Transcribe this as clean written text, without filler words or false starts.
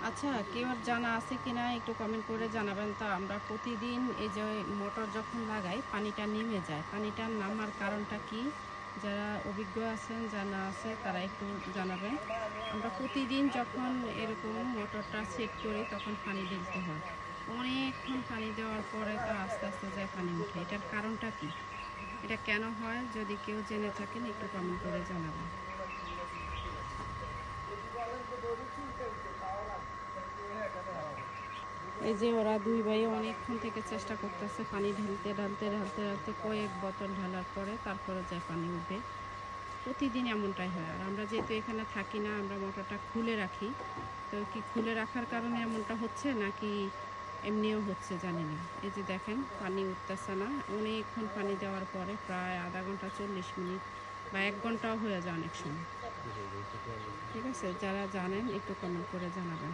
আচ্ছা, কেউ জানা আছে কিনা একটু কমেন্ট করে জানাবেন তো। আমরা প্রতিদিন এই যে মোটর যখন লাগাই পানিটা নেমে যায়। পানিটা নামার কারণটা কি? যারা অভিজ্ঞ আছেন, জানা আছে তারা একটু জানাবেন। আমরা প্রতিদিন যখন এরকম মোটরটা সেট করি তখন পানি ঢেলতে হয়। অনেকক্ষণ পানি দেওয়ার পরে তো আস্তে, আস্তে যায় পানি উঠে। এটার কারণটা কি? এটা কেন হয়? যদি কেউ জেনে থাকেন একটু কমেন্ট করে জানাবেন। এই যে ওরা ২ ভাই অনেকক্ষণ থেকে চেষ্টা করতেছে পানি ঢালতে, ঢালতে, ঢালতে, ঢালতে কয়েক বোতল ঢালার পরে তারপরে যায় পানি উঠবে। প্রতিদিন এমনটাই হয়। আর আমরা যেহেতু এখানে থাকি না, আমরা মোটরটা খুলে রাখি। তো কি খুলে রাখার কারণে এমনটা হচ্ছে নাকি এমনিও হচ্ছে জানি না। এই যে দেখেন পানি উঠতেছে না। অনেকক্ষণ পানি দেওয়ার পরে প্রায় ০.৫ ঘন্টা ৪০ মিনিট বা ১ ঘন্টাও হয়ে যায় অনেক সময়। ঠিক আছে? যারা জানেন একটু কমেন্ট করে জানাবেন।